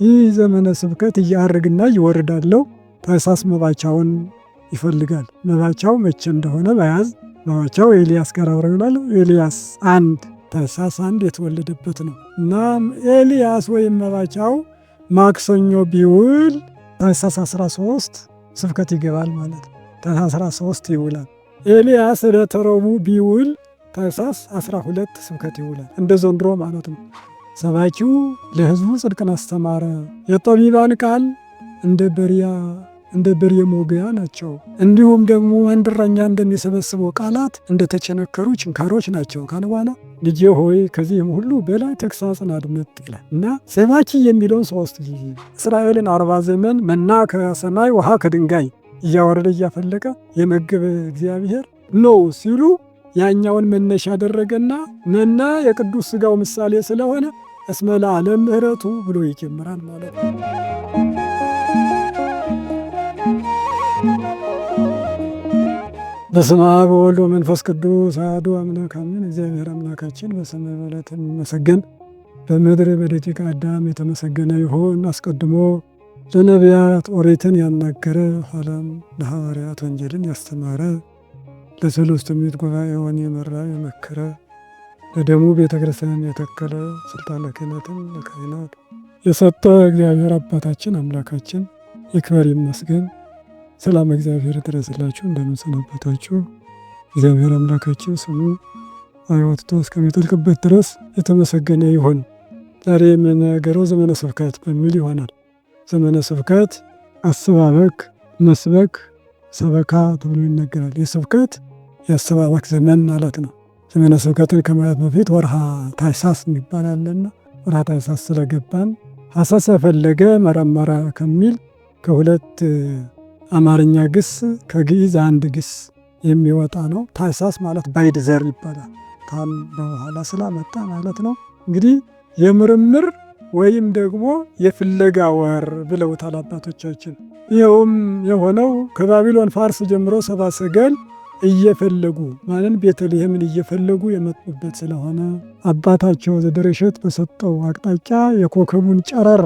ይህ ዘመነ ስብከት እያርግና ይወርዳለው ታኅሳስ መባቻውን ይፈልጋል። መባቻው መቼ እንደሆነ በያዝ መባቻው ኤልያስ ጋር አብረው ይውላል። ኤልያስ አንድ ታኅሳስ አንድ የተወለደበት ነው እና ኤልያስ ወይም መባቻው ማክሰኞ ቢውል ታኅሳስ 13 ስብከት ይገባል ማለት ነው። ታኅሳስ 13 ይውላል። ኤልያስ ዕለተ ረቡዕ ቢውል ታኅሳስ 12 ስብከት ይውላል። እንደ ዘንድሮ ማለት ነው። ሰባኪው ለሕዝቡ ጽድቅን አስተማረ። የጠቢባን ቃል እንደ በሬ ሞገያ ናቸው። እንዲሁም ደግሞ አንድ እረኛ እንደሚሰበስበው ቃላት እንደተቸነከሩ ችንካሮች ናቸው ካለ በኋላ ልጄ ሆይ ከዚህም ሁሉ በላይ ተግሣጽን አድምጥ ይላል እና ሰባኪ የሚለውን 3 ጊዜ እስራኤልን 40 ዘመን መና ከሰማይ ውሃ ከድንጋይ እያወረደ እያፈለቀ የመገበ እግዚአብሔር ነው ሲሉ ያኛውን መነሻ ያደረገና መና የቅዱስ ሥጋው ምሳሌ ስለሆነ እስመ ለዓለም ምሕረቱ ብሎ ይጀምራል ማለት ነው። በስመ አብ ወወልድ ወመንፈስ ቅዱስ አሐዱ አምላክ አሜን። እግዚአብሔር አምላካችን በሰማይ በምድር የሚመሰገን በምድር በደቂቀ አዳም የተመሰገነ ይሁን። አስቀድሞ ለነቢያት ኦሪትን ያናገረ ኋላም ለሐዋርያት ወንጌልን ያስተማረ ለሰለስቱ ምዕት ጉባኤውን የመራ የመከረ ለደሙ ቤተ ክርስቲያን የተከለ ስልጣነ ክህነትን ለካህናት የሰጠ እግዚአብሔር አባታችን አምላካችን ይክበር ይመስገን። ሰላም እግዚአብሔር ይድረስላችሁ። እንደምን ሰነበታችሁ? እግዚአብሔር አምላካችን ስሙ አይወጥቶ እስከሚጠልቅበት ድረስ የተመሰገነ ይሁን። ዛሬ የምንናገረው ዘመነ ስብከት በሚል ይሆናል። ዘመነ ስብከት አሰባበክ፣ መስበክ፣ ሰበካ ተብሎ ይነገራል። የስብከት የአሰባበክ ዘመን ማለት ነው። ዘመነ ስብከትን ከማለት በፊት ወርሃ ታኅሳስ ይባላልና ወርሃ ታኅሳስ ስለገባን ሐሳስ ፈለገ መረመረ ከሚል ከሁለት አማርኛ ግስ ከግዕዝ አንድ ግስ የሚወጣ ነው። ታኅሳስ ማለት ባዕድ ዘር ይባላል። ካም በኋላ ስላመጣ ማለት ነው። እንግዲህ የምርምር ወይም ደግሞ የፍለጋ ወር ብለውታል አባቶቻችን። ይኸውም የሆነው ከባቢሎን ፋርስ ጀምሮ ሰብአ ሰገል እየፈለጉ ማለት ቤተልሔምን እየፈለጉ የመጡበት ስለሆነ አባታቸው ዘደረሸት በሰጠው አቅጣጫ የኮከቡን ጨረር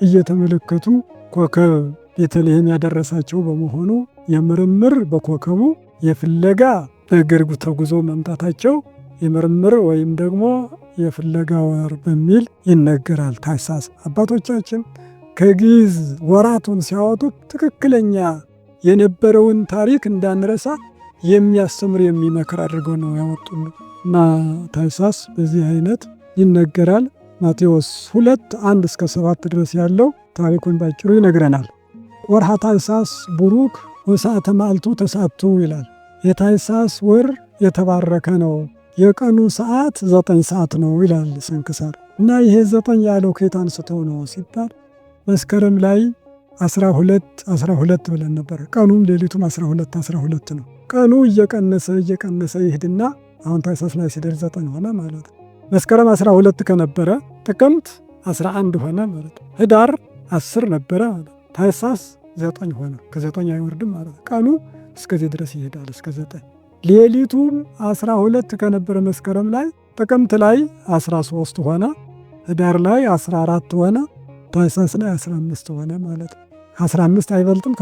እየተመለከቱ ኮከብ ቤተልሔም ያደረሳቸው በመሆኑ የምርምር በኮከቡ የፍለጋ በእግር ተጉዞ መምጣታቸው የምርምር ወይም ደግሞ የፍለጋ ወር በሚል ይነገራል። ታኅሳስ አባቶቻችን ከግዕዝ ወራቱን ሲያወጡት ትክክለኛ የነበረውን ታሪክ እንዳንረሳ የሚያስተምር የሚመክር አድርገው ነው ያወጡን እና ታኅሳስ በዚህ አይነት ይነገራል። ማቴዎስ 2:1-7 ድረስ ያለው ታሪኩን ባጭሩ ይነግረናል። ወርሃ ታኅሳስ ቡሩክ ወሰዓተ መዓልቱ ተስዓቱ ይላል። የታኅሳስ ወር የተባረከ ነው፣ የቀኑ ሰዓት 9 ሰዓት ነው ይላል ስንክሳር። እና ይሄ 9 ያለው ከየት አንስተው ነው ሲባል መስከረም ላይ 12 ብለን ነበር። ቀኑም ሌሊቱም 12 ነው። ቀኑ እየቀነሰ ይሄድና አሁን ታኅሳስ ላይ ሲደርስ 9 ሆነ ማለት ነው። መስከረም 12 ከነበረ ጥቅምት 11 ሆነ ማለት ነው። ህዳር 10 ነበረ ማለት ነው። ታኅሳስ 9 ሆነ። ከ9 አይወርድም ማለት ነው። ቀኑ እስከዚህ ድረስ ይሄዳል እስከ 9። ሌሊቱም 12 ከነበረ መስከረም ላይ ጥቅምት ላይ 13 ሆነ። ህዳር ላይ 14 ሆነ። ታኅሳስ ላይ 15 ሆነ ማለት ነው። 15 አይበልጥም፣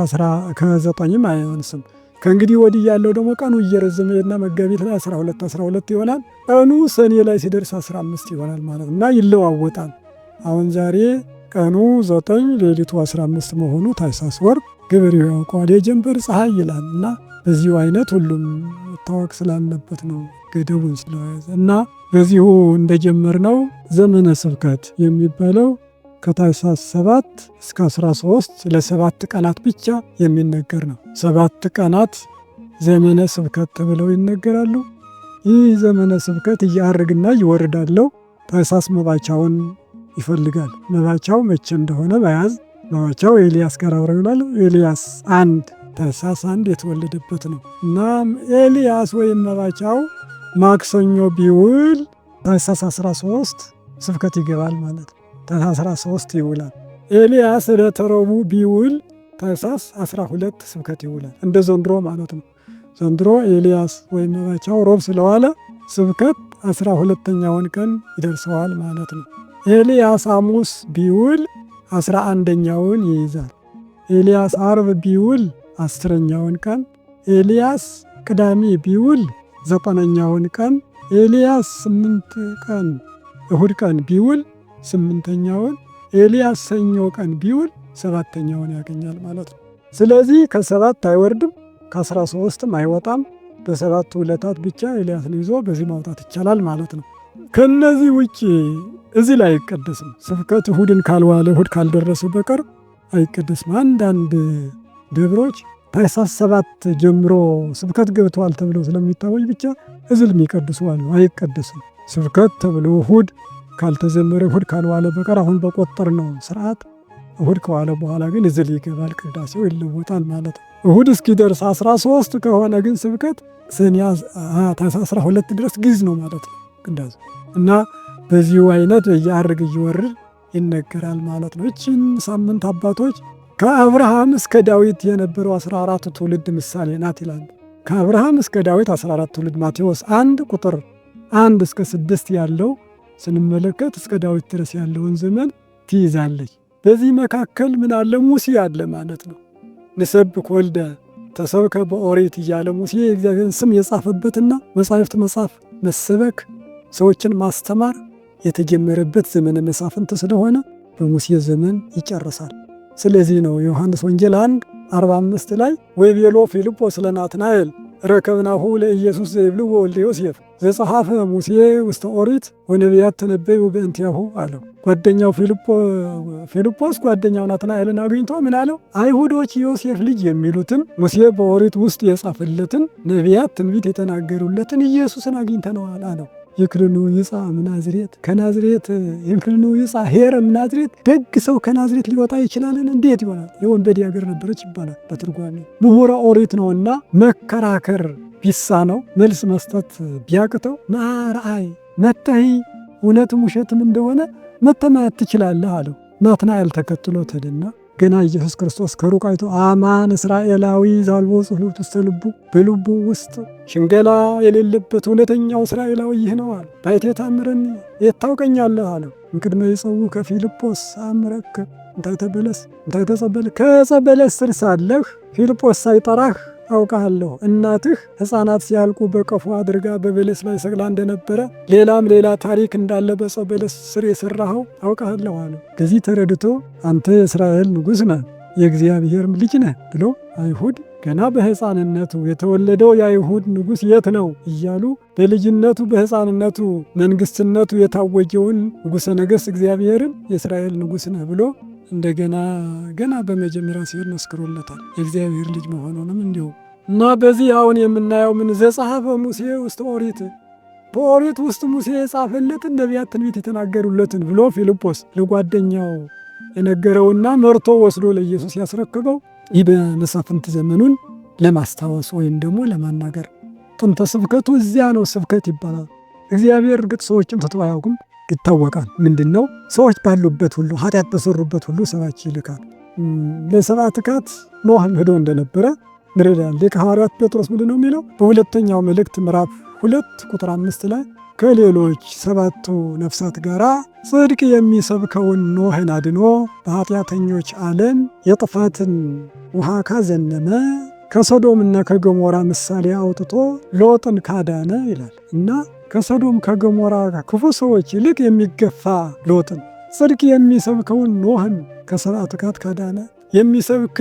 ከ9ም አይሆንስም። ከእንግዲህ ወዲህ ያለው ደግሞ ቀኑ እየረዘመ እና መጋቢት ላይ 12 ይሆናል። ቀኑ ሰኔ ላይ ሲደርስ 15 ይሆናል ማለት ነው እና ይለዋወጣል። አሁን ዛሬ ቀኑ 9 ሌሊቱ 15 መሆኑ ታኅሳስ ወር ገበሬው ያውቀዋል። የጀንበር ፀሐይ ይላል እና በዚሁ አይነት ሁሉም መታወቅ ስላለበት ነው ገደቡን ስለያዘ እና በዚሁ እንደጀመርነው ዘመነ ስብከት የሚባለው ከታኅሳስ 7 እስከ 13 ለ7 ቀናት ብቻ የሚነገር ነው። 7 ቀናት ዘመነ ስብከት ተብለው ይነገራሉ። ይህ ዘመነ ስብከት እያርግና ይወርዳለው ታኅሳስ መባቻውን ይፈልጋል። መባቻው መቼ እንደሆነ በያዝ መባቻው ኤልያስ ጋር አብረው ይውላል። ኤልያስ አንድ ታኅሳስ 1 የተወለደበት ነው እና ኤልያስ ወይም መባቻው ማክሰኞ ቢውል ታኅሳስ 13 ስብከት ይገባል ማለት ነው። ታኅሳስ 13 ይውላል። ኤልያስ ዕለተ ረቡዕ ቢውል ታኅሳስ 12 ስብከት ይውላል። እንደ ዘንድሮ ማለት ነው። ዘንድሮ ኤልያስ ወይም መባቻው ሮብ ስለዋለ ስብከት 12ኛውን ቀን ይደርሰዋል ማለት ነው። ኤልያስ ሐሙስ ቢውል 11ኛውን ይይዛል። ኤልያስ ዓርብ ቢውል 10ኛውን ቀን፣ ኤልያስ ቅዳሜ ቢውል 9ኛውን ቀን፣ ኤልያስ 8 ቀን እሁድ ቀን ቢውል 8ኛውን፣ ኤልያስ ሰኞ ቀን ቢውል 7ኛውን ያገኛል ማለት ነው። ስለዚህ ከ7 አይወርድም፣ ከ13ም አይወጣም። በሰባቱ ዕለታት ብቻ ኤልያስን ይዞ በዚህ ማውጣት ይቻላል ማለት ነው። ከነዚህ ውጭ እዚህ ላይ አይቀደስም። ስብከት እሁድን ካልዋለ እሁድ ካልደረሰ በቀር አይቀደስም። አንዳንድ ደብሮች ታኅሳስ 7 ጀምሮ ስብከት ገብተዋል ተብሎ ስለሚታወጅ ብቻ እዝል የሚቀድሱ አሉ። አይቀደስም። ስብከት ተብሎ እሁድ ካልተዘመረ እሁድ ካልዋለ በቀር አሁን በቆጠር ነው ስርዓት እሁድ ከዋለ በኋላ ግን እዝል ይገባል፣ ቅዳሴው ይለወጣል ማለት ነው። እሁድ እስኪደርስ 13 ከሆነ ግን ስብከት ሰኔ ታኅሳስ 12 ድረስ ግዕዝ ነው ማለት ነው ቅዳሴ እና በዚሁ አይነት እያርግ እየወርድ ይነገራል ማለት ነው። ይህችን ሳምንት አባቶች ከአብርሃም እስከ ዳዊት የነበረው 14 ትውልድ ምሳሌ ናት ይላሉ። ከአብርሃም እስከ ዳዊት 14 ትውልድ ማቴዎስ 1 ቁጥር 1 እስከ 6 ያለው ስንመለከት እስከ ዳዊት ድረስ ያለውን ዘመን ትይዛለች። በዚህ መካከል ምን አለ? ሙሴ አለ ማለት ነው። ንሰብክ ወልደ ተሰብከ በኦሪት እያለ ሙሴ የእግዚአብሔርን ስም የጻፈበትና መጻሕፍት መጻፍ፣ መሰበክ፣ ሰዎችን ማስተማር የተጀመረበት ዘመነ መሳፍንት ስለሆነ በሙሴ ዘመን ይጨርሳል። ስለዚህ ነው ዮሐንስ ወንጌል 1:45 ላይ ወይቤሎ ፊልጶስ ለናትናኤል ረከብናሁ ለኢየሱስ ዘይብልዎ ወልደ ዮሴፍ ዘጸሐፈ ሙሴ ውስተ ኦሪት ወነቢያት ተነበዩ በእንቲአሁ አለው። ጓደኛው ፊልጶስ ጓደኛው ናትናኤልን አግኝቶ ምን አለው? አይሁዶች ዮሴፍ ልጅ የሚሉትን ሙሴ በኦሪት ውስጥ የጻፈለትን ነቢያት ትንቢት የተናገሩለትን ኢየሱስን አግኝተነዋል አለው። ይክልኑ ይጻ ምናዝሬት ከናዝሬት ይክልኑ ይጻ ሄረ ምናዝሬት ደግ ሰው ከናዝሬት ሊወጣ ይችላልን? እንዴት ይሆናል? የወንበዴ ሀገር ነበረች ይባላል በትርጓሜ። ምሁረ ኦሪት ነውና መከራከር ቢሳነው መልስ መስጠት ቢያቅተው ማርአይ መተህ እውነትም ውሸትም እንደሆነ መተማየት ትችላለህ አለው። ናትናኤል ተከትሎ ተደና ገና ኢየሱስ ክርስቶስ ከሩቅ አይቶ አማን እስራኤላዊ ዛልቦ ጽሕሉት ውስተ ልቡ በልቡ ውስጥ ሽንገላ የሌለበት እውነተኛው እስራኤላዊ ይህ ነው አለ። ባይቴ ታምረኒ የት ታውቀኛለህ አለው። እምቅድመ ይጸውዑ ከፊልጶስ አምረክ እንታይተ በለስ እንታይተ ጸበል ከጸበለስ ስር ሳለህ ፊልጶስ ሳይጠራህ አውቃለሁ። እናትህ ሕፃናት ሲያልቁ በቀፎ አድርጋ በበለስ ላይ ሰቅላ እንደነበረ ሌላም ሌላ ታሪክ እንዳለ በጸበለስ ስር የሰራኸው አውቃለሁ አለ። ከዚህ ተረድቶ አንተ የእስራኤል ንጉሥ ነህ የእግዚአብሔርም ልጅ ነህ ብሎ አይሁድ ገና በሕፃንነቱ የተወለደው የአይሁድ ንጉሥ የት ነው እያሉ በልጅነቱ በሕፃንነቱ መንግስትነቱ የታወጀውን ንጉሠ ነገሥት እግዚአብሔርን የእስራኤል ንጉሥ ነህ ብሎ እንደገና ገና በመጀመሪያ ሲሆን መስክሮለታል የእግዚአብሔር ልጅ መሆኑንም እንዲሁ እና በዚህ አሁን የምናየው ምን ዘጸሐፈ ሙሴ ውስተ ኦሪት በኦሪት ውስጥ ሙሴ የጻፈለትን ነቢያት ትንቢት የተናገሩለትን ብሎ ፊልጶስ ለጓደኛው የነገረውና መርቶ ወስዶ ለኢየሱስ ያስረክበው ይህ በመሳፍንት ዘመኑን ለማስታወስ ወይም ደግሞ ለማናገር ጥንተ ስብከቱ እዚያ ነው። ስብከት ይባላል። እግዚአብሔር እርግጥ ሰዎችን ትቶ አያውቅም፣ ይታወቃል። ምንድን ነው? ሰዎች ባሉበት ሁሉ ኃጢአት በሰሩበት ሁሉ ሰባኪ ይልካል። ለሰብአ ትካት ኖኅም ሄዶ እንደነበረ እንረዳለን። ሊቀ ሐዋርያት ጴጥሮስ ምንድን ነው የሚለው? በሁለተኛው መልእክት ምዕራፍ 2 ቁጥር 5 ላይ ከሌሎች 7 ነፍሳት ጋር ጽድቅ የሚሰብከውን ኖኅን አድኖ በኃጢአተኞች ዓለም የጥፋትን ውሃ ካዘነመ ከሶዶምና ከገሞራ ምሳሌ አውጥቶ ሎጥን ካዳነ ይላል እና ከሶዶም ከገሞራ ክፉ ሰዎች ይልቅ የሚገፋ ሎጥን ጽድቅ የሚሰብከውን ኖኅን ከሰብአ ትካት ካዳነ የሚሰብክ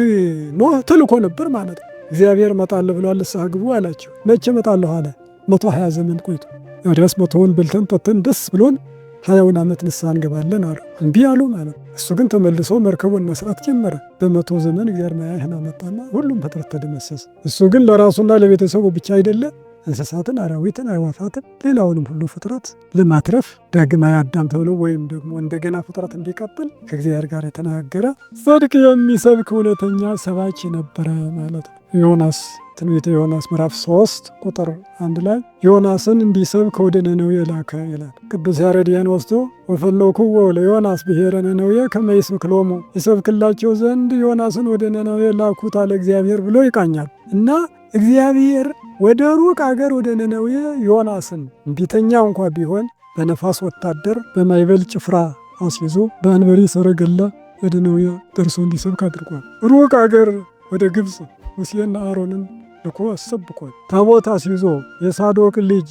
ኖኅ ተልኮ ነበር ማለት ነው። እግዚአብሔር እመጣለሁ ብሏል፣ ንስሐ ግቡ አላቸው። መቼ እመጣለሁ አለ? 120 ዘመን ቆይቶ ወዲያስ 100ውን በልተን ጠጥተን ደስ ብሎን 20ውን ዓመት ንስሐ እንገባለን አሉ። እምቢ አሉ ማለት ነው። እሱ ግን ተመልሶ መርከቡን መስራት ጀመረ። በ100 ዘመን እግዚአብሔር ማያህን አመጣና ሁሉም ፍጥረት ተደመሰሰ። እሱ ግን ለራሱና ለቤተሰቡ ብቻ አይደለም እንስሳትን፣ አራዊትን፣ አዕዋፋትን ሌላውንም ሁሉ ፍጥረት ለማትረፍ ዳግማዊ አዳም ተብሎ ወይም ደግሞ እንደገና ፍጥረት እንዲቀጥል ከእግዚአብሔር ጋር የተናገረ ጽድቅ የሚሰብክ እውነተኛ ሰባኪ ነበረ ማለት ነው። ዮናስ ትንቢተ ዮናስ ምዕራፍ 3 ቁጥር 1 ላይ ዮናስን እንዲሰብክ ወደ ነነዌ ላከ ይላል። ቅዱስ ያሬድያን ወስዶ ወፈለውክዎ ለዮናስ ብሔረ ነነዌ ከመ ይስብክ ሎሙ ይሰብክላቸው ዘንድ ዮናስን ወደ ነነዌ ላኩት አለ እግዚአብሔር ብሎ ይቃኛል እና እግዚአብሔር ወደ ሩቅ አገር ወደ ነነዌ ዮናስን እምቢተኛ እንኳ ቢሆን በነፋስ ወታደር በማይበል ጭፍራ አስይዞ በአንበሪ ሰረገላ በደነው ደርሶ እንዲሰብክ አድርጓል። ሩቅ አገር ወደ ግብፅ ሙሴና አሮንን ልኮ አሰብኳል። ታቦት አስይዞ የሳዶቅ ልጅ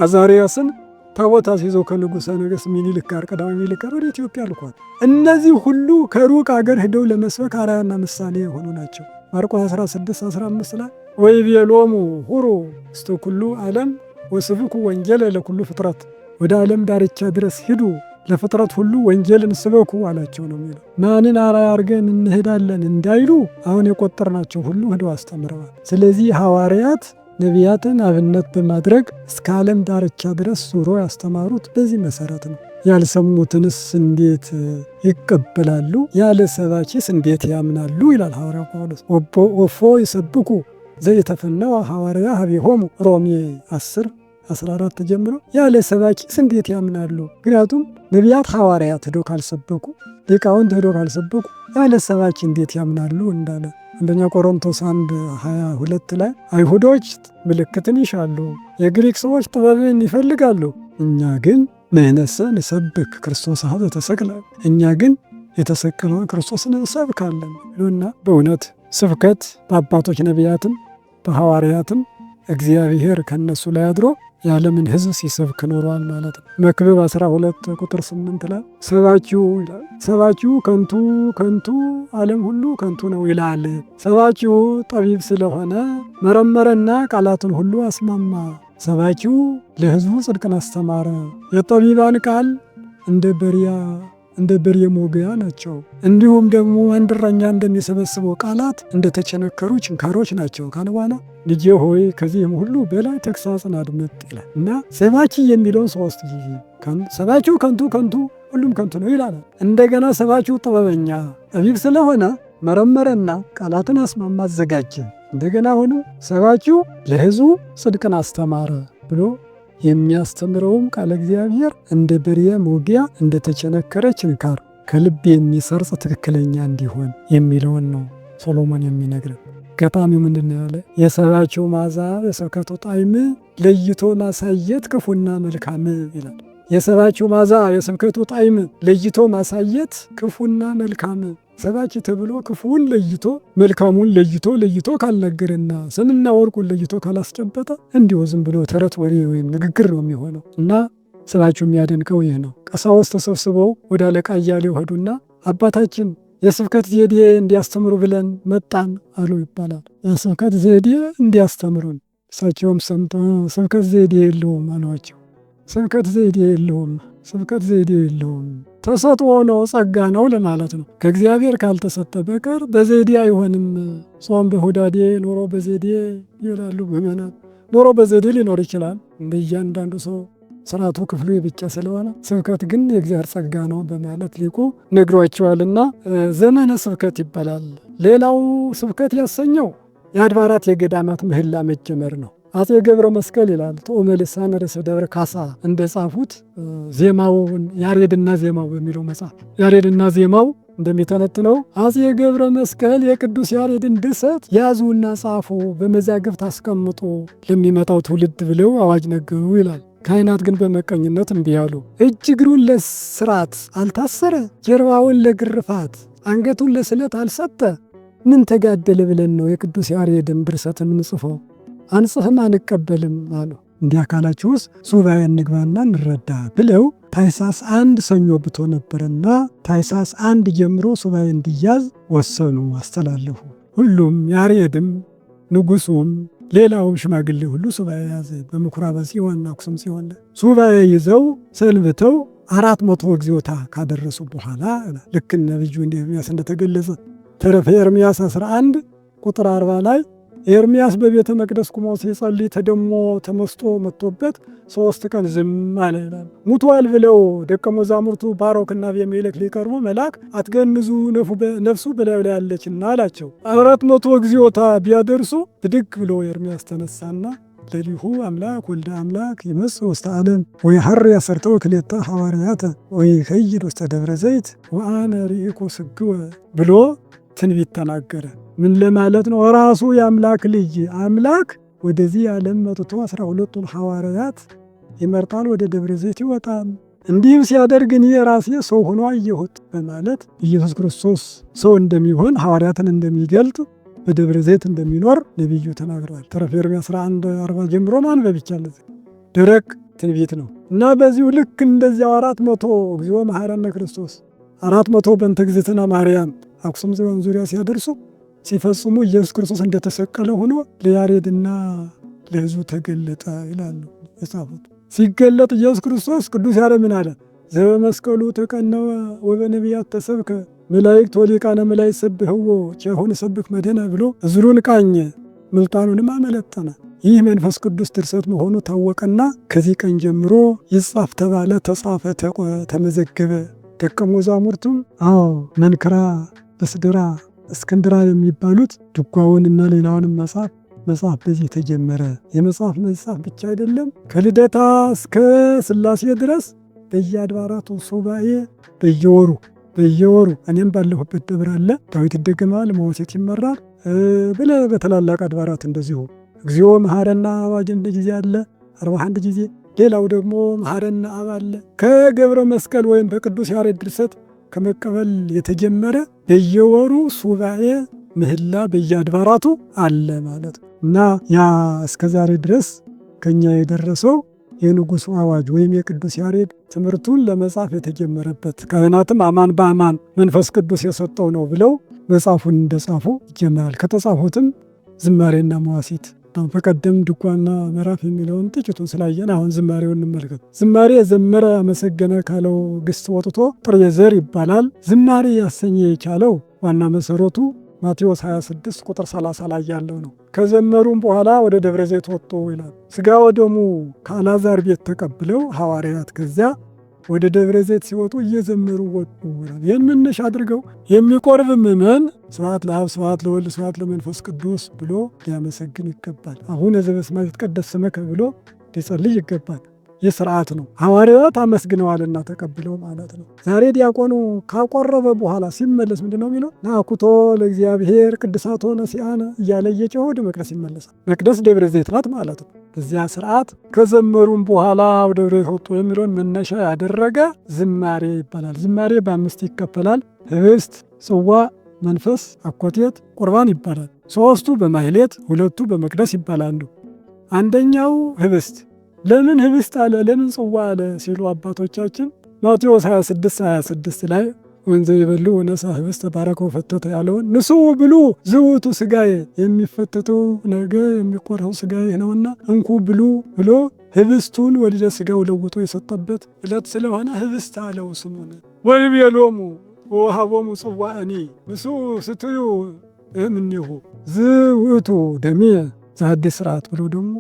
አዛርያስን ታቦት አስይዞ ከንጉሠ ነገሥት ሚኒልክ ጋር ቀዳማዊ ሚኒልክ ጋር ወደ ኢትዮጵያ ልኳል። እነዚህ ሁሉ ከሩቅ አገር ሄደው ለመስበክ አርአያና ምሳሌ የሆኑ ናቸው። ማርቆስ 16:15 ላይ ወይቤሎሙ ሁሩ ውስተ ኩሉ ዓለም ወስብኩ ወንጌለ ለኩሉ ፍጥረት፣ ወደ ዓለም ዳርቻ ድረስ ሂዱ ለፍጥረት ሁሉ ወንጌልን ስበኩ አላቸው ነው የሚለው። ማንን አርአያ አድርገን እንሄዳለን እንዳይሉ አሁን የቆጠርናቸው ሁሉ ሄደው አስተምረዋል። ስለዚህ ሐዋርያት ነቢያትን አብነት በማድረግ እስከ ዓለም ዳርቻ ድረስ ዙሮ ያስተማሩት በዚህ መሰረት ነው። ያልሰሙትንስ እንዴት ይቀበላሉ? ያለ ሰባኪስ እንዴት ያምናሉ? ይላል ሐዋርያው ጳውሎስ። ወፎ ይሰብኩ ዘየተፈነወ ሐዋርያ ሀቤሆሙ ሮሜ 10:14 ጀምሮ ያለ ሰባኪስ እንዴት ያምናሉ? ምክንያቱም ነቢያት ሐዋርያት ሄደው ካልሰበኩ፣ ሊቃውንት ሄደው ካልሰበኩ ያለ ሰባኪ እንዴት ያምናሉ እንዳለ አንደኛ ቆሮንቶስ 1:22 ላይ አይሁዶች ምልክትን ይሻሉ፣ የግሪክ ሰዎች ጥበብን ይፈልጋሉ፣ እኛ ግን ንሕነሰ ንሰብክ ክርስቶስ ኀበ ተሰቅለ፣ እኛ ግን የተሰቀለውን ክርስቶስን እንሰብካለን ይሉና በእውነት ስብከት በአባቶች ነቢያትም በሐዋርያትም እግዚአብሔር ከነሱ ላይ አድሮ የዓለምን ሕዝብ ሲሰብክ ኖሯል ማለት ነው። መክብብ 12:8 ላይ ሰባኪው ይላል። ሰባኪው ከንቱ ከንቱ ዓለም ሁሉ ከንቱ ነው ይላል። ሰባኪው ጠቢብ ስለሆነ መረመረና ቃላትን ሁሉ አስማማ። ሰባኪው ለሕዝቡ ጽድቅን አስተማረ። የጠቢባን ቃል እንደ በሬ ሞገያ ናቸው። እንዲሁም ደግሞ አንድ እረኛ እንደሚሰበስበው ቃላት እንደተቸነከሩ ችንካሮች ናቸው ካለ በኋላ ልጄ ሆይ ከዚህም ሁሉ በላይ ተግሣጽን አድምጥ ይላል እና ሰባኪ የሚለውን 3 ጊዜ ሰባኪው ከንቱ ከንቱ ሁሉም ከንቱ ነው ይላል። እንደገና ሰባኪው ጥበበኛ ጠቢብ ስለሆነ መረመረና ቃላትን አስማማ፣ አዘጋጀ። እንደገና ሆኖ ሰባኪው ለሕዝቡ ጽድቅን አስተማረ ብሎ የሚያስተምረውም ቃለ እግዚአብሔር እንደ በሬ ሞጊያ እንደተቸነከረ ችንካር ከልብ የሚሰርጽ ትክክለኛ እንዲሆን የሚለውን ነው ሶሎሞን የሚነግረን። ገጣሚው ምንድን ነው ያለ? የሰባኪው መዓዛ የስብከቱ ጣዕም ለይቶ ማሳየት ክፉና መልካም ይላል። የሰባኪው መዓዛ የስብከቱ ጣዕም ለይቶ ማሳየት ክፉና መልካም። ሰባኪ ተብሎ ክፉውን ለይቶ መልካሙን ለይቶ ካልነገረና ስምና ወርቁን ለይቶ ካላስጨበጠ እንዲሁ ዝም ብሎ ተረት ወሬ ወይም ንግግር ነው የሚሆነው እና ሰባኪው የሚያደንቀው ይህ ነው። ቀሳውስት ተሰብስበው ወደ አለቃ እያሌው ሄዱና አባታችን የስብከት ዘዴ እንዲያስተምሩ ብለን መጣን አሉ ይባላል። የስብከት ዘዴ እንዲያስተምሩን፣ እሳቸውም ሰምተው ስብከት ዘዴ የለውም አሏቸው። ስብከት ዘዴ የለውም፣ ስብከት ዘዴ የለውም፣ ተሰጥኦ ነው፣ ጸጋ ነው ለማለት ነው። ከእግዚአብሔር ካልተሰጠ በቀር በዘዴ አይሆንም። ጾም በሁዳዴ ኖሮ በዘዴ ይላሉ ምዕመናን። ኖሮ በዘዴ ሊኖር ይችላል እንደ እያንዳንዱ ሰው ስርዓቱ ክፍሉ ብቻ ስለሆነ፣ ስብከት ግን የእግዚአብሔር ጸጋ ነው በማለት ሊቁ ነግሯቸዋልና ዘመነ ስብከት ይባላል። ሌላው ስብከት ያሰኘው የአድባራት የገዳማት ምህላ መጀመር ነው። አፄ ገብረ መስቀል ይላል ጥዑመ ልሳነ ርእሰ ደብረ ካሳ እንደጻፉት ዜማውን ያሬድና ዜማው በሚለው መጽሐፍ ያሬድና ዜማው እንደሚተነትነው አፄ ገብረ መስቀል የቅዱስ ያሬድን ድርሰት ያዙና ጻፉ፣ በመዛግብት አስቀምጡ ለሚመጣው ትውልድ ብለው አዋጅ ነገሩ ይላል። ካህናት ግን በመቀኝነት እምቢ አሉ። እጅ እግሩን ለስራት አልታሰረ፣ ጀርባውን ለግርፋት አንገቱን ለስለት አልሰጠ፣ ምን ተጋደለ ብለን ነው የቅዱስ ያሬድን ድርሰት የምንጽፈው? አንጽፍም አንቀበልም አሉ። እንዲህ አካላችሁስ ሱባኤ እንግባና እንረዳ ብለው ታኅሳስ 1 ሰኞ ብቶ ነበርና ታኅሳስ 1 ጀምሮ ሱባኤ እንዲያዝ ወሰኑ፣ አስተላለፉ። ሁሉም ያሬድም ንጉሱም ሌላውም ሽማግሌ ሁሉ ሱባኤ ያዘ። በምኩራበ ጽዮን አክሱም ጽዮን ሱባኤ ይዘው ሰንብተው 400 እግዚኦታ ካደረሱ በኋላ ልክ ነቢዩ ኤርምያስ እንደተገለጸ ተረፈ ኤርምያስ 11 ቁጥር 40 ላይ ኤርምያስ በቤተ መቅደስ ቁሞ ሲጸልይ ተደሞ ተመስጦ መጥቶበት 3 ቀን ዝም አለ ይላል። ሙቷል ብለው ደቀ መዛሙርቱ ባሮክና አቤሜሌክ ሊቀርቡ መልአክ አትገንዙ ነፍሱ በላዩ ላይ አለችና አላቸው። 400 እግዚኦታ ቢያደርሱ ብድግ ብሎ ኤርምያስ ተነሳና ለሊሁ አምላክ ወልደ አምላክ ይመጽእ ውስተ ዓለም ወይሐር ያሰርተው ክልኤተ ሐዋርያተ ወይከይድ ውስተ ደብረ ዘይት ወአነ ርኢኮ ስግወ ብሎ ትንቢት ተናገረ። ምን ለማለት ነው? ራሱ የአምላክ ልጅ አምላክ ወደዚህ ዓለም መጥቶ 12ቱን ሐዋርያት ይመርጣል፣ ወደ ደብረ ዘይት ይወጣል። እንዲህም ሲያደርግ እኔ ራሴ ሰው ሆኖ አየሁት በማለት ኢየሱስ ክርስቶስ ሰው እንደሚሆን ሐዋርያትን እንደሚገልጥ በደብረ ዘይት እንደሚኖር ነቢዩ ተናግረዋል። ተረፈ ኤርምያስ 11:40 ጀምሮ ማንበብ ይቻላል። ደረቅ ትንቢት ነው እና በዚሁ ልክ እንደዚያው 400 እግዚኦ መሐረነ ክርስቶስ 400 በእንተ እግዝእትነ ማርያም አክሱም ጽዮን ዙሪያ ሲያደርሱ ሲፈጽሙ ኢየሱስ ክርስቶስ እንደተሰቀለ ሆኖ ለያሬድና ለሕዝቡ ተገለጠ ይላሉ የጻፉት። ሲገለጥ ኢየሱስ ክርስቶስ ቅዱስ ያሬድ ምን አለ? ዘበመስቀሉ ተቀነወ ወበነቢያት ተሰብከ መላእክት ወሊቃነ መላእክት ሰብሕዎ ቸሆን ሰብክ መድኅነ ብሎ እዝሩን ቃኘ ምልጣኑንም አመለጠነ። ይህ መንፈስ ቅዱስ ድርሰት መሆኑ ታወቀና ከዚህ ቀን ጀምሮ ይጻፍ ተባለ፣ ተጻፈ፣ ተመዘገበ። ደቀ መዛሙርቱም መንክራ፣ እስድራ፣ እስክንድራ የሚባሉት ድጓውንና ሌላውንም መጽሐፍ በዚህ ተጀመረ። የመጽሐፍ መጽሐፍ ብቻ አይደለም፣ ከልደታ እስከ ሥላሴ ድረስ በየአድባራቱ ሱባኤ በየወሩ እኔም ባለሁበት ደብር አለ። ዳዊት ይደገማል፣ መወሴት ይመራል ብለ በተላላቅ አድባራት እንደዚሁ እግዚኦ መሐረነ አብ አንድ ጊዜ አለ 41 ጊዜ። ሌላው ደግሞ መሐረነ አብ አለ። ከገብረ መስቀል ወይም በቅዱስ ያሬድ ድርሰት ከመቀበል የተጀመረ በየወሩ ሱባኤ ምህላ በየአድባራቱ አለ ማለት ነው እና ያ እስከዛሬ ድረስ ከኛ የደረሰው የንጉሱ አዋጅ ወይም የቅዱስ ያሬድ ትምህርቱን ለመጻፍ የተጀመረበት ካህናትም አማን በአማን መንፈስ ቅዱስ የሰጠው ነው ብለው መጽሐፉን እንደጻፉ ይጀምራል። ከተጻፉትም ዝማሬና መዋሲት ነው። በቀደም ድጓና ምዕራፍ የሚለውን ጥቂቱን ስላየን አሁን ዝማሬውን እንመልከት። ዝማሬ ዘመረ አመሰገነ ካለው ግስ ወጥቶ ጥሬ ዘር ይባላል። ዝማሬ ያሰኘ የቻለው ዋና መሰረቱ ማቴዎስ 26 ቁጥር 30 ላይ ያለው ነው። ከዘመሩም በኋላ ወደ ደብረ ዘይት ወጡ ይላል። ሥጋ ወደሙ ከአልዓዛር ቤት ተቀብለው ሐዋርያት ከዚያ ወደ ደብረ ዘይት ሲወጡ እየዘመሩ ወጡ ይላል። ይህን መነሻ አድርገው የሚቆርብ ምእመን ስብሐት ለአብ ስብሐት ለወልድ ስብሐት ለመንፈስ ቅዱስ ብሎ ሊያመሰግን ይገባል። አቡነ ዘበሰማያት ይትቀደስ ስምከ ብሎ ሊጸልይ ይገባል። ይህ ስርዓት ነው። ሐዋርያት አመስግነዋልና ተቀብለው ማለት ነው። ዛሬ ዲያቆኑ ካቆረበ በኋላ ሲመለስ ምንድነው የሚለው? ናኩቶ ለእግዚአብሔር ቅድሳቶ ነሲአነ እያለ እየጮኸ ወደ መቅደስ ይመለሳል። መቅደስ ደብረ ዘይት ናት ማለት ነው። በዚያ ስርዓት ከዘመሩም በኋላ ወደ ደብረ ዘይት ወጡ የሚለውን መነሻ ያደረገ ዝማሬ ይባላል። ዝማሬ በአምስት ይከፈላል። ህብስት፣ ጽዋ፣ መንፈስ፣ አኮቴት፣ ቁርባን ይባላል። ሶስቱ በማህሌት ሁለቱ በመቅደስ ይባላሉ። አንደኛው ህብስት ለምን ህብስት አለ ለምን ጽዋ አለ ሲሉ አባቶቻችን ማቴዎስ 26 ላይ ወንዘ ይበሉ ወነሳ ህብስተ ባረከው ፈተተ ያለውን ንስኡ ብሉ ዝውቱ ስጋዬ የሚፈተተው ነገ የሚቆረው ስጋዬ ነውና እንኩ ብሉ ብሎ ህብስቱን ወደ ስጋው ለውጦ የሰጠበት ዕለት ስለሆነ ህብስት አለው ስሙን። ወይቤሎሙ ወሃቦሙ ጽዋእኒ ንስኡ ስትዩ እምኔሁ ዝውቱ ደሜ ዘሐዲስ ስርዓት ብሎ ደግሞ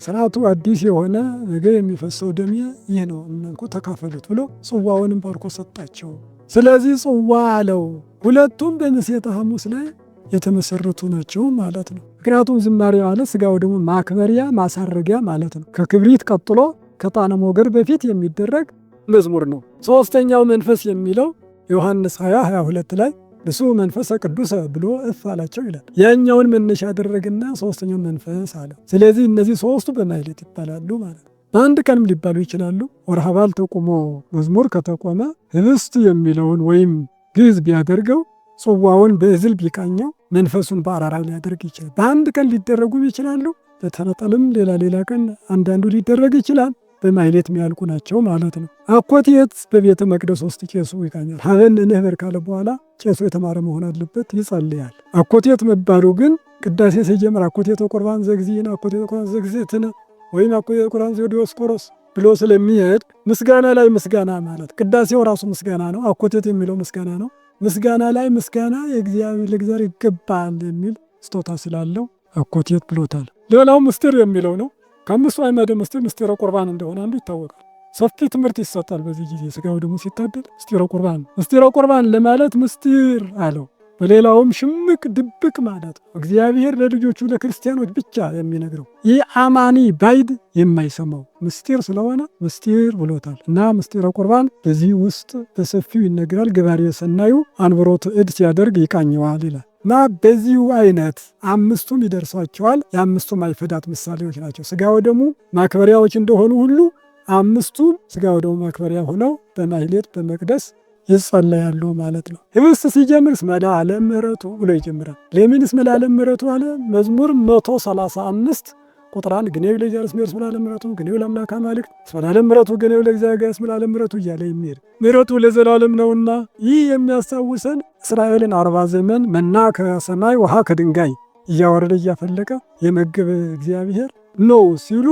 ስርዓቱ አዲስ የሆነ ነገ የሚፈሰው ደሜ ይህ ነው እናንተ ተካፈሉት ብሎ ጽዋውንም ባርኮ ሰጣቸው። ስለዚህ ጽዋ አለው። ሁለቱም በምሴተ ሐሙስ ላይ የተመሰረቱ ናቸው ማለት ነው። ምክንያቱም ዝማሬ ማለት ሥጋው ደግሞ ማክበሪያ ማሳረጊያ ማለት ነው። ከክብሪት ቀጥሎ ከዕጣነ ሞገር በፊት የሚደረግ መዝሙር ነው። ሶስተኛው መንፈስ የሚለው ዮሐንስ 20:22 ላይ እሱ መንፈስ ቅዱስ ብሎ እፍ አላቸው ይላል። ያኛውን መነሻ ያደረገና ሶስተኛው መንፈስ አለ። ስለዚህ እነዚህ ሶስቱ በማህሌት ይባላሉ ማለት ነው። በአንድ ቀንም ሊባሉ ይችላሉ። ወርኃ በዓል ተቆሞ መዝሙር ከተቆመ ህብስት የሚለውን ወይም ግዕዝ ቢያደርገው ጽዋውን በእዝል ቢቃኘው መንፈሱን በአራራይ ሊያደርግ ይችላል። በአንድ ቀን ሊደረጉ ይችላሉ። በተነጠልም ሌላ ቀን አንዳንዱ ሊደረግ ይችላል። በማህሌት የሚያልቁ ናቸው ማለት ነው። አኮቴት በቤተ መቅደስ ውስጥ ቄሱ ይቃኛል። ሀበን እንህበር ካለ በኋላ ቄሱ የተማረ መሆን አለበት፣ ይጸልያል። አኮቴት መባሉ ግን ቅዳሴ ሲጀምር አኮቴተ ቁርባን ዘግዚእነ አኮቴተ ቁርባን ዘግዚእትነ ወይም አኮቴተ ቁርባን ዘዲዮስቆሮስ ብሎ ስለሚሄድ ምስጋና ላይ ምስጋና ማለት ቅዳሴው ራሱ ምስጋና ነው። አኮቴት የሚለው ምስጋና ነው። ምስጋና ላይ ምስጋና ለእግዚአብሔር ይገባል የሚል ስጦታ ስላለው አኮቴት ብሎታል። ሌላው ምስጢር የሚለው ነው። ከአምስቱ አዕማደ ምስጢር ምስጢረ ቁርባን እንደሆነ አንዱ ይታወቃል። ሰፊ ትምህርት ይሰጣል በዚህ ጊዜ ሥጋው ደግሞ ሲታደል ምስጢረ ቁርባን። ምስጢረ ቁርባን ለማለት ምስጢር አለው። በሌላውም ሽምቅ ድብቅ ማለት ነው። እግዚአብሔር ለልጆቹ ለክርስቲያኖች ብቻ የሚነግረው ይህ አማኒ ባይድ የማይሰማው ምስጢር ስለሆነ ምስጢር ብሎታል እና ምስጢረ ቁርባን በዚህ ውስጥ በሰፊው ይነገራል። ገባሬ ሰናዩ አንብሮተ እድ ሲያደርግ ይቃኘዋል ይላል እና በዚሁ አይነት አምስቱም ይደርሷቸዋል። የአምስቱም አይፈዳት ምሳሌዎች ናቸው። ሥጋው ደግሞ ማክበሪያዎች እንደሆኑ ሁሉ አምስቱ ሥጋ ወደሙ ማክበሪያ ሆነው በማሕሌት በመቅደስ ይጸለያሉ ማለት ነው። ህብስት ሲጀምር እስመ ለዓለም ምሕረቱ ብሎ ይጀምራል። ለምን እስመ ለዓለም ምሕረቱ አለ? መዝሙር 135 ቁጥር 1 ግኔው ለእግዚአብሔር እስመ ለዓለም ምሕረቱ ግኔው ለአምላከ አማልክት እስመ ለዓለም ምሕረቱ ግኔው ለእግዚአብሔር እስመ ለዓለም ምሕረቱ እያለ የሚሄድ ምሕረቱ ለዘላለም ነውና፣ ይህ የሚያስታውሰን እስራኤልን 40 ዘመን መና ከሰማይ ውሃ ከድንጋይ እያወረደ እያፈለቀ የመገበ እግዚአብሔር ነው ሲሉ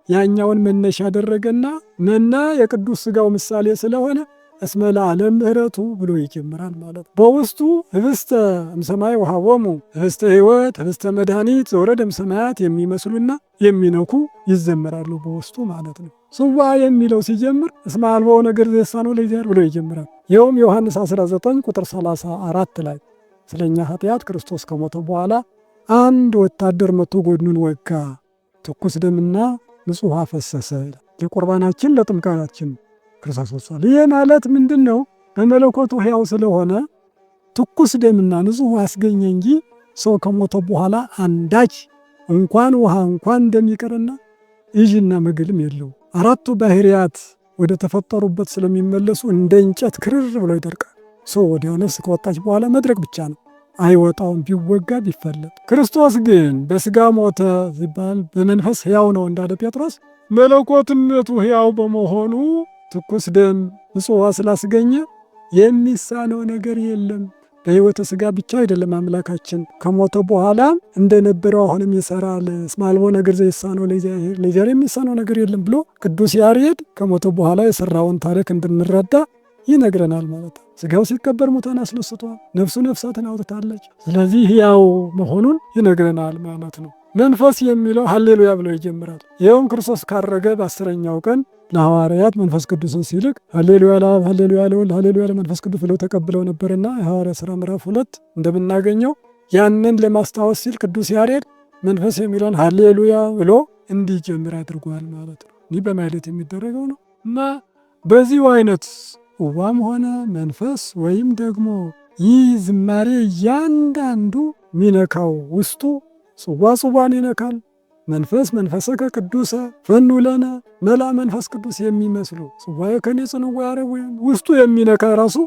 ያኛውን መነሻ ያደረገና መና የቅዱስ ሥጋው ምሳሌ ስለሆነ እስመ ለዓለም ምሕረቱ ብሎ ይጀምራል ማለት ነው። በውስጡ ህብስተ እምሰማይ ወሀቦሙ ህብስተ ሕይወት ህብስተ መድኃኒት ዘወረደ እምሰማያት የሚመስሉና የሚነኩ ይዘመራሉ በውስጡ ማለት ነው። ጽዋ የሚለው ሲጀምር እስመ አልቦ ነገር ዘየሳነው ለእግዚአብሔር ብሎ ይጀምራል። ይኸውም ዮሐንስ 19 ቁጥር 34 ላይ ስለኛ ኃጢአት ክርስቶስ ከሞተ በኋላ አንድ ወታደር መጥቶ ጎድኑን ወጋ፣ ትኩስ ደምና ንጹሕ ውሃ ፈሰሰ። የቁርባናችን ለጥምቀታችን ክርስቶስ ወሰደ። ይህ ማለት ምንድን ነው? በመለኮቱ ሕያው ስለሆነ ትኩስ ደምና ንጹሕ ውሃ አስገኘ እንጂ ሰው ከሞተ በኋላ አንዳች እንኳን ውሃ እንኳን እንደሚቀርና እጅና መግልም የለው። አራቱ ባህርያት ወደ ተፈጠሩበት ስለሚመለሱ እንደ እንጨት ክርር ብሎ ይደርቃል። ሰው ወዲያው ነፍስ ከወጣች በኋላ መድረቅ ብቻ ነው፣ አይወጣውም ቢወጋ ቢፈለጥ። ክርስቶስ ግን በሥጋ ሞተ ሲባል በመንፈስ ሕያው ነው እንዳለ ጴጥሮስ፣ መለኮትነቱ ሕያው በመሆኑ ትኩስ ደም ንጹሕ ውሃ ስላስገኘ የሚሳነው ነገር የለም። በሕይወተ ሥጋ ብቻ አይደለም አምላካችን ከሞተ በኋላ እንደነበረው አሁንም ይሰራል። እስመ አልቦ ነገር ዘየሳነው ለእግዚአብሔር የሚሳነው ነገር የለም ብሎ ቅዱስ ያሬድ ከሞተ በኋላ የሰራውን ታሪክ እንድንረዳ ይነግረናል ማለት ነው። ሥጋው ሲቀበር ሙታን አስነስቷል፣ ነፍሱ ነፍሳትን አውጥታለች። ስለዚህ ሕያው መሆኑን ይነግረናል ማለት ነው። መንፈስ የሚለው ሃሌሉያ ብሎ ይጀምራል። ይኸውም ክርስቶስ ካረገ በ10ኛው ቀን ለሐዋርያት መንፈስ ቅዱስን ሲልክ ሃሌሉያ ለአብ ሃሌሉያ ለወልድ ሃሌሉያ ለመንፈስ ቅዱስ ብለው ተቀብለው ነበርና የሐዋርያት ሥራ ምዕራፍ 2 እንደምናገኘው ያንን ለማስታወስ ሲል ቅዱስ ያሬድ መንፈስ የሚለውን ሃሌሉያ ብሎ እንዲጀምር አድርጓል ማለት ነው። ይህ በማሕሌት የሚደረገው ነው እና በዚሁ አይነት ጽዋም ሆነ መንፈስ ወይም ደግሞ ይህ ዝማሬ እያንዳንዱ ሚነካው ውስጡ ጽዋ ጽዋን ይነካል። መንፈስ መንፈሰከ ቅዱሰ ፈኑ ለነ መላ መንፈስ ቅዱስ የሚመስሉ ጽዋዬ ከኔ ጽንዋ ያረወን ውስጡ የሚነካ ራሱ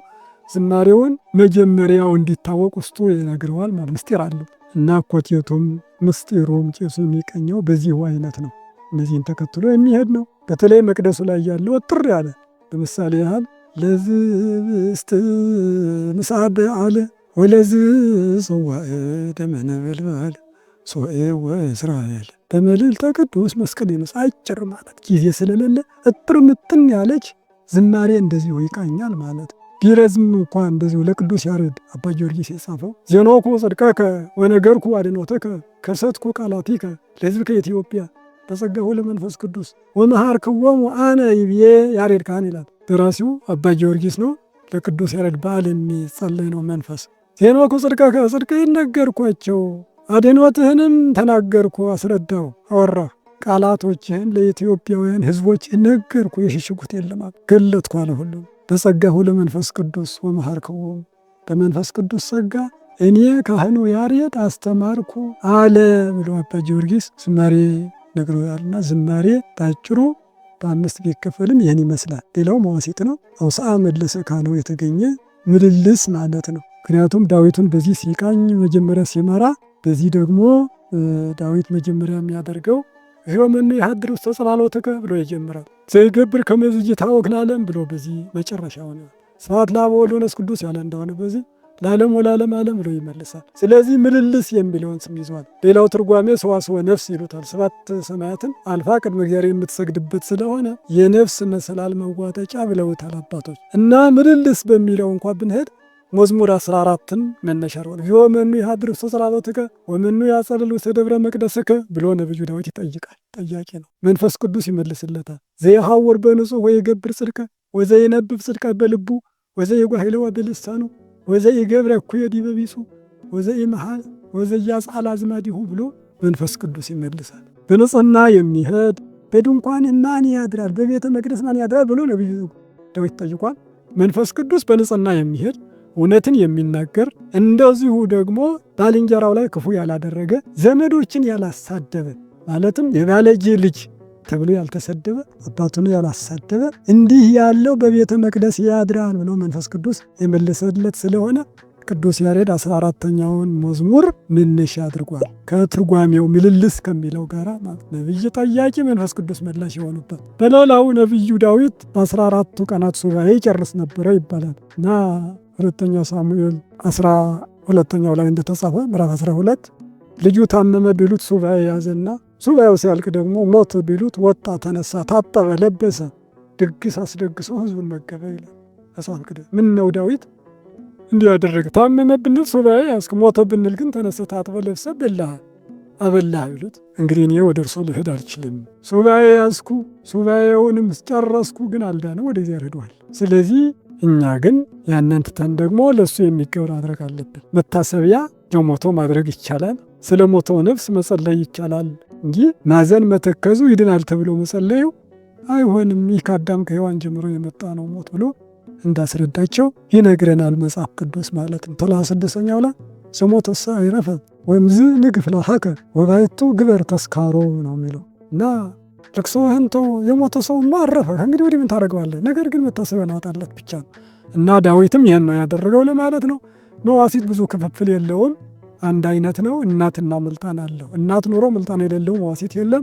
ዝማሬውን መጀመሪያው እንዲታወቅ ውስጡ ይነግረዋል ማለት ምስጢር አለው እና ኮቴቱም ምስጢሩም ጭሱ የሚቀኘው በዚሁ አይነት ነው። እነዚህን ተከትሎ የሚሄድ ነው። በተለይ መቅደሱ ላይ ያለው እጥር ያለ በምሳሌ ያህል ለዚህ ህብስት ምሳበ አለ ወለዚህ ጽዋዕ ደመ ነበልባል ሶኤወ እስራኤል በመልዕልተ ቅዱስ መስቀል ይነሳ። አጭር ማለት ጊዜ ስለሌለ እጥር ምጥን ያለች ዝማሬ እንደዚሁ ይቃኛል ማለት። ቢረዝም እንኳን እንደዚሁ ለቅዱስ ያሬድ አባ ጊዮርጊስ የጻፈው ዜኖኩ ጽድቀከ ወነገርኩ አድኅኖተከ ከሰትኩ ቃላቲከ ለሕዝብከ ኢትዮጵያ ተጸጋሁ ለመንፈስ ቅዱስ ወመሃርክዎሙ አነ ይብዬ ያሬድ ካህን ይላል። ደራሲው አባ ጊዮርጊስ ነው። ለቅዱስ ያሬድ በዓል የሚጸለይ ነው መንፈስ። ዜኖኩ ጽድቀከ ጽድቅህን ነገርኳቸው፣ አድኅኖትህንም ተናገርኩ፣ አስረዳሁ፣ አወራሁ። ቃላቶችህን ለኢትዮጵያውያን ሕዝቦች ነገርኩ፣ የሸሸጉት የለም ገለጥኩ አለ ሁሉም። በጸጋሁ ለመንፈስ ቅዱስ ወመሃርክዎሙ በመንፈስ ቅዱስ ጸጋ እኔ ካህኑ ያሬድ አስተማርኩ አለ ብሎ አባ ጊዮርጊስ ዝማሬ ነግሮናልና ዝማሬ ባጭሩ በ5 ቢከፈልም ይህን ይመስላል። ሌላው መዋሥዕት ነው። አውስአ መለሰ ካለው የተገኘ ምልልስ ማለት ነው። ምክንያቱም ዳዊቱን በዚህ ሲቃኝ መጀመሪያ ሲመራ፣ በዚህ ደግሞ ዳዊት መጀመሪያ የሚያደርገው ሕዮምኒ ይሃድር ውስተ ጽላሎትከ ብሎ ይጀምራል። ዘይገብር ከመ ኢይታወክ ለዓለም ብሎ በዚህ መጨረሻው ነው። ስብሐት ለአብ ወወልድ ወመንፈስ ቅዱስ ያለ እንደሆነ በዚህ ለዓለም ወለዓለመ ዓለም ብሎ ይመልሳል። ስለዚህ ምልልስ የሚለውን ስም ይዟል። ሌላው ትርጓሜ ሰዋስወ ነፍስ ይሉታል። 7 ሰማያትን አልፋ ቅድመ እግዚአብሔር የምትሰግድበት ስለሆነ የነፍስ መሰላል መዋጠጫ ብለውታል አባቶች። እና ምልልስ በሚለው እንኳ ብንሄድ መዝሙር 14ን መነሻ አድርጓል። ሕዮምኒ ይሃድር ውስተ ጽላሎትከ ወመኑ ያጸልል ውስተ ደብረ መቅደስከ ብሎ ነብዩ ዳዊት ይጠይቃል። ጠያቂ ነው። መንፈስ ቅዱስ ይመልስለታል። ዘይሐውር በንጹሕ ወይገብር ጽድቀ ወዘይነብብ ጽድቀ በልቡ ወዘይጓሂለወ በልሳኑ ወዘይገብረ እኩየ ዲበ ቢጹ ወዘይመሐል ወዘያጽአል አዝማዲሁ ብሎ መንፈስ ቅዱስ ይመልሳል። በንጽሕና የሚሄድ በድንኳን ማን ያድራል፣ በቤተ መቅደስ ማን ያድራል ብሎ ነብዩ ዳዊት ጠይቋል። መንፈስ ቅዱስ በንጽሕና የሚሄድ እውነትን የሚናገር እንደዚሁ ደግሞ ባልንጀራው ላይ ክፉ ያላደረገ ዘመዶችን ያላሳደበ ማለትም የባለጌ ልጅ ተብሎ ያልተሰደበ አባቱን ያላሳደበ እንዲህ ያለው በቤተ መቅደስ ያድራል ብሎ መንፈስ ቅዱስ የመለሰለት ስለሆነ ቅዱስ ያሬድ 14ተኛውን መዝሙር መነሻ አድርጓል። ከትርጓሜው ምልልስ ከሚለው ጋር ነቢይ ጠያቂ መንፈስ ቅዱስ መላሽ የሆኑበት። በሌላው ነቢዩ ዳዊት በ14ቱ ቀናት ሱባኤ ይጨርስ ነበረ ይባላል እና ሁለተኛ ሳሙኤል 12ኛው ላይ እንደተጻፈ ምዕራፍ 12 ልጁ ታመመ ቢሉት ሱባኤ ያዘና ሱባኤው ሲያልቅ ደግሞ ሞት ቢሉት ወጣ፣ ተነሳ፣ ታጠበ፣ ለበሰ፣ ድግስ አስደግሶ ህዝቡን መገበ ይላል መጽሐፍ ቅዱስ። ምን ነው ዳዊት እንዲህ ያደረገ? ታመመ ብንል ሱባኤ ያዝክ፣ ሞተ ብንል ግን ተነስተ ታጥበ ለብሰ በላህ አበላህ ይሉት። እንግዲህ እኔ ወደ እርሶ ልሄድ አልችልም፣ ሱባኤ ያዝኩ፣ ሱባኤውንም ጨረስኩ፣ ግን አልዳነ፣ ወደዚያ ሄዷል። ስለዚህ እኛ ግን ያንን ትተን ደግሞ ለእሱ የሚገባ ማድረግ አለብን። መታሰቢያ ለሞቶ ማድረግ ይቻላል። ስለ ሞተው ነፍስ መጸለይ ይቻላል እንጂ ማዘን መተከዙ ይድናል ተብሎ መጸለዩ አይሆንም። ይህ ከአዳም ከሔዋን ጀምሮ የመጣ ነው ሞት ብሎ እንዳስረዳቸው ይነግረናል መጽሐፍ ቅዱስ ማለት ነው። ተላ 6ኛው ላይ ዘሞተሰ አይረፈት ወይም ዝ ንግፍ ለሐከ ወባይቱ ግበር ተስካሮ ነው የሚለው እና ልቅሶህን ተው፣ የሞተ ሰውማ አረፈ፣ ከእንግዲህ ወዲህ ምን ታደርገዋለህ? ነገር ግን መታሰቢያ ማውጣለት ብቻ ነው እና ዳዊትም ይህን ነው ያደረገው ለማለት ነው። መዋሲት ብዙ ክፍፍል የለውም፣ አንድ አይነት ነው። እናትና ምልጣን አለው። እናት ኖሮ ምልጣን የሌለው መዋሲት የለም።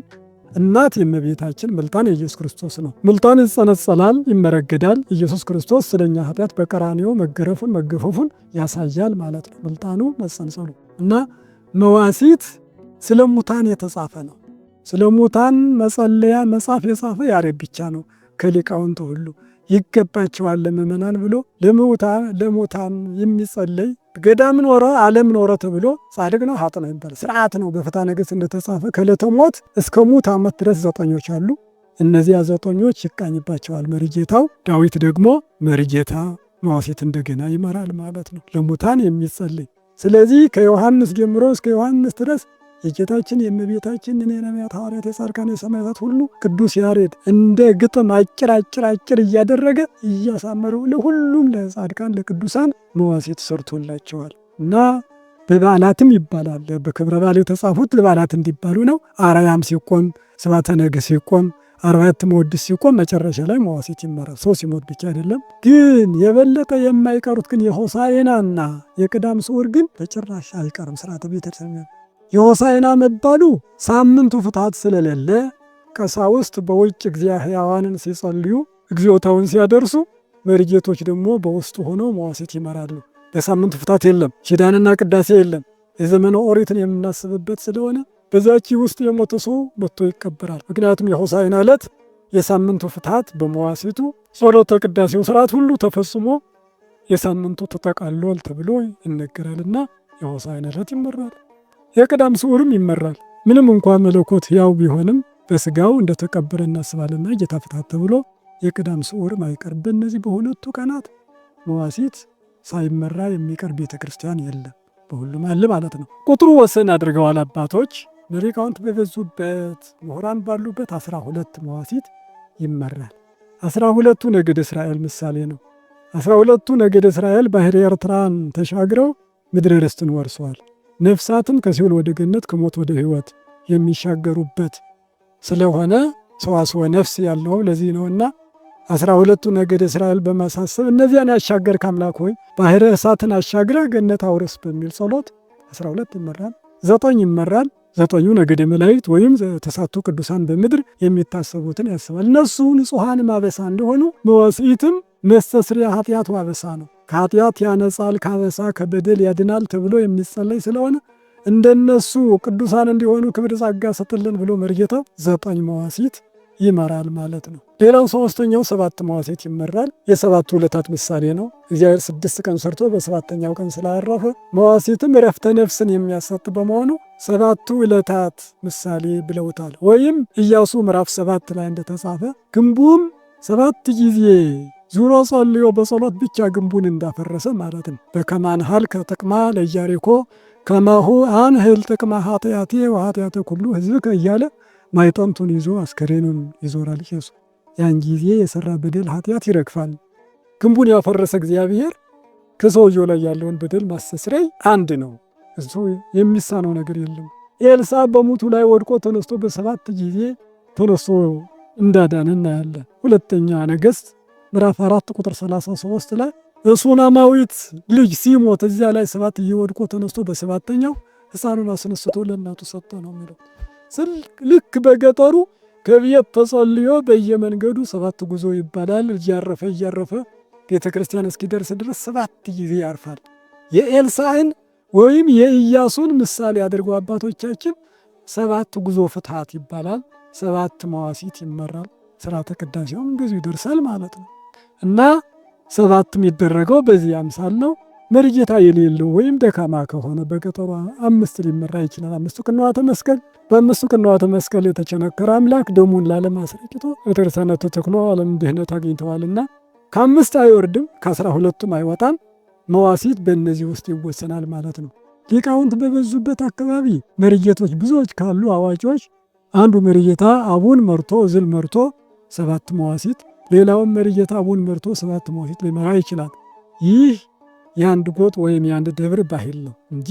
እናት የእመቤታችን ምልጣን የኢየሱስ ክርስቶስ ነው። ምልጣን ይጸነጸላል፣ ይመረገዳል። ኢየሱስ ክርስቶስ ስለኛ ኃጢአት በቀራንዮ መገረፉን መገፈፉን ያሳያል ማለት ነው ምልጣኑ መጸንጸሉ እና መዋሲት ስለ ሙታን የተጻፈ ነው። ስለ ሙታን መጸለያ መጽሐፍ የጻፈ ያሬድ ብቻ ነው ከሊቃውንቱ ሁሉ። ይገባቸዋል ለምእመናን ብሎ ለሙታን የሚጸለይ ገዳም ኖረ ዓለም ኖረ ተብሎ ጻድቅ ነው ኃጥእ ነው ይባላል። ስርዓት ነው። በፍትሐ ነገሥት እንደተጻፈ ከዕለተ ሞት እስከ ሙት ዓመት ድረስ 9 አሉ። እነዚያ 9 ይቃኝባቸዋል መሪጌታው። ዳዊት ደግሞ መሪጌታ መዋሲት እንደገና ይመራል ማለት ነው ለሙታን የሚጸለይ። ስለዚህ ከዮሐንስ ጀምሮ እስከ ዮሐንስ ድረስ የጌታችን የእመቤታችን የነቢያት ሐዋርያት የጻድቃን የሰማዕታት ሁሉ ቅዱስ ያሬድ እንደ ግጥም አጭር እያደረገ እያሳመረው ለሁሉም ለጻድቃን ለቅዱሳን መዋሲት ሰርቶላቸዋል እና በበዓላትም ይባላል። በክብረ በዓል የተጻፉት ለበዓላት እንዲባሉ ነው። አርያም ሲቆም፣ ስብሐተ ነግህ ሲቆም፣ አርባዕቱ መወድስ ሲቆም መጨረሻ ላይ መዋሲት ይመራል። ሰው ሲሞት ብቻ አይደለም። ግን የበለጠ የማይቀሩት ግን የሆሳዕናና የቅዳም ስዑር ግን በጭራሽ አይቀርም ስርዓተ ቤተክርስቲያን። የሆሳዕና መባሉ ሳምንቱ ፍትሐት ስለሌለ ቀሳውስት በውጭ እግዚአ ሕያዋንን ሲጸልዩ እግዚኦታውን ሲያደርሱ መሪጌቶች ደግሞ በውስጡ ሆነው መዋሲት ይመራሉ። ለሳምንቱ ፍትሐት የለም፣ ኪዳንና ቅዳሴ የለም። የዘመነ ኦሪትን የምናስብበት ስለሆነ በዛች ውስጥ የሞተ ሰው መጥቶ ይቀበራል። ምክንያቱም የሆሳዕና ዕለት የሳምንቱ ፍትሐት በመዋሲቱ ጸሎተ ቅዳሴው ስርዓት ሁሉ ተፈጽሞ የሳምንቱ ተጠቃሏል ተብሎ ይነገራልና የሆሳዕና ዕለት ይመራል። የቅዳም ስዑርም ይመራል። ምንም እንኳን መለኮት ሕያው ቢሆንም በስጋው እንደተቀበረ እናስባልና ጌታ ፍትሐት ተብሎ የቅዳም ስዑርም አይቀርም። በእነዚህ በሁለቱ ቀናት መዋሲት ሳይመራ የሚቀር ቤተ ክርስቲያን የለም፣ በሁሉም አለ ማለት ነው። ቁጥሩ ወሰን አድርገዋል አባቶች። ሊቃውንት በበዙበት ምሁራን ባሉበት 12 መዋሲት ይመራል። 12ቱ ነገደ እስራኤል ምሳሌ ነው። 12ቱ ነገደ እስራኤል ባሕረ ኤርትራን ተሻግረው ምድረ ርስትን ወርሰዋል። ነፍሳትም ከሲኦል ወደ ገነት ከሞት ወደ ሕይወት የሚሻገሩበት ስለሆነ ሰዋስወ ነፍስ ያለው ለዚህ ነውና 12ቱ ነገደ እስራኤል በማሳሰብ እነዚያን ያሻገርክ አምላክ ሆይ ባሕረ እሳትን አሻግረህ ገነት አውርስ በሚል ጸሎት 12 ይመራል። 9 ይመራል። 9ኙ ነገደ መላእክት ወይም ተሳቱ ቅዱሳን በምድር የሚታሰቡትን ያስባል። እነሱ ንጹሐን ማበሳ እንደሆኑ መዋሲትም መስተስሪያ ኃጢአት ዋበሳ ነው። ከኃጢአት ያነጻል፣ ካበሳ ከበደል ያድናል ተብሎ የሚጸለይ ስለሆነ እንደነሱ ቅዱሳን እንዲሆኑ ክብር ጸጋ ሰጥልን ብሎ መርጌታ 9 መዋሲት ይመራል ማለት ነው። ሌላው 3ኛው 7 መዋሲት ይመራል። የ7ቱ ዕለታት ምሳሌ ነው። እግዚአብሔር 6 ቀን ሰርቶ በ7ኛው ቀን ስላረፈ መዋሲትም ዕረፍተ ነፍስን የሚያሰጥ በመሆኑ 7ቱ ዕለታት ምሳሌ ብለውታል። ወይም ኢያሱ ምዕራፍ 7 ላይ እንደተጻፈ ግንቡም 7 ጊዜ ዙሮ ጸልዮ በጸሎት ብቻ ግንቡን እንዳፈረሰ ማለት ነው። በከማን ሃል ከጥቅማ ለኢያሪኮ ከማሁ አንህል ጥቅማ ኃጢአቴ ወኃጢአተ ኩሉ ሕዝብ እያለ ማይጠንቱን ይዞ አስከሬኑን ይዞራል ቄሱ። ያን ጊዜ የሰራ በደል ኃጢአት ይረግፋል። ግንቡን ያፈረሰ እግዚአብሔር ከሰውየው ላይ ያለውን በደል ማስተስረይ አንድ ነው። እሱ የሚሳነው ነገር የለም። ኤልሳዕ በሙቱ ላይ ወድቆ ተነስቶ በ7 ጊዜ ተነስቶ እንዳዳነ እናያለን። ሁለተኛ ነገሥት ምዕራፍ 4 ቁጥር 33 ላይ የሱነማዊት ልጅ ሲሞት እዚያ ላይ 7 እየወድቆ ተነስቶ በሰባተኛው ሕፃኑን አስነስቶ ለእናቱ ሰጠ ነው የሚለው። ልክ በገጠሩ ከቤት ተጸልዮ በየመንገዱ 7 ጉዞ ይባላል። እያረፈ ቤተ ክርስቲያን እስኪደርስ ድረስ 7 ጊዜ ያርፋል። የኤልሳዕን ወይም የኢያሱን ምሳሌ አድርገው አባቶቻችን 7 ጉዞ ፍትሐት ይባላል። 7 መዋሲት ይመራል። ስርዓተ ቅዳሴውም እንደዚሁ ይደርሳል ማለት ነው እና 7 የሚደረገው በዚህ አምሳል ነው። መሪጌታ የሌለው ወይም ደካማ ከሆነ በገጠሯ 5 ሊመራ ይችላል። 5 ቅንዋተ መስቀል በ5 ቅንዋተ መስቀል የተቸነከረ አምላክ ደሙን ለዓለም አስረጭቶ በተርሰነቱ ተክሎ ዓለም ድህነት አግኝተዋልና ከ5 አይወርድም፣ ከ12ቱም አይወጣም። መዋሲት በእነዚህ ውስጥ ይወሰናል ማለት ነው። ሊቃውንት በበዙበት አካባቢ መሪጌቶች ብዙዎች ካሉ አዋቂዎች አንዱ መሪጌታ አቡን መርቶ እዝል መርቶ 7 መዋሲት፣ ሌላውም መሪጌታ አቡን መርቶ 7 መዋሲት ሊመራ ይችላል። ይህ የአንድ ጎጥ ወይም የአንድ ደብር ባህል ነው እንጂ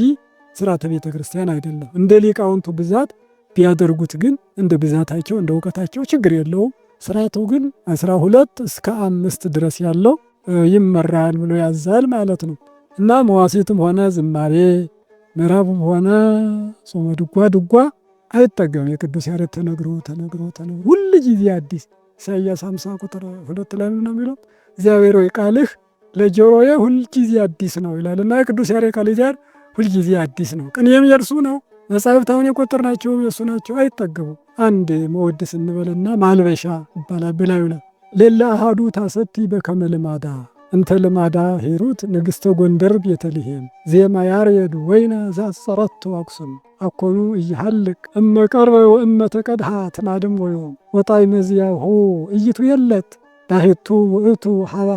ስርዓተ ቤተ ክርስቲያን አይደለም። እንደ ሊቃውንቱ ብዛት ቢያደርጉት ግን እንደ ብዛታቸው እንደ እውቀታቸው ችግር የለውም። ስርዓቱ ግን 12 እስከ 5 ድረስ ያለው ይመራል ብሎ ያዛል ማለት ነው እና መዋሲትም ሆነ ዝማሬ ምዕራብም ሆነ ጾመ ድጓ አይጠገም። የቅዱስ ያሬድ ተነግሮ ሁል ጊዜ አዲስ። ኢሳይያስ 50 ቁጥር 2 ላይ ነው የሚለው እግዚአብሔር ወይ ቃልህ ለጆሮዬ ሁልጊዜ አዲስ ነው ይላል እና የቅዱስ ያሬድ ቃል ዚያር ሁልጊዜ አዲስ ነው። ቅኔም የእርሱ ነው። መጻሕፍት አሁን የቆጠርናቸውም የእሱ ናቸው። አይጠገቡ። አንድ መወድስ እንበልና ማልበሻ ይባላል ብላዩ ላይ ሌላ አሃዱ ታሰቲ በከመ ልማዳ እንተ ልማዳ ሄሩት ንግሥተ ጎንደር ቤተልሔም ዜማ ያሬድ ወይነ ዛጸረቶ አክሱም አኮኑ እይሃልቅ እመቀርበ ወእመ ተቀድሃ ትናድም ወዮም ወጣዕመ ዚአሁ ኢይቱ የለት ዳሄቱ ውእቱ ሀባ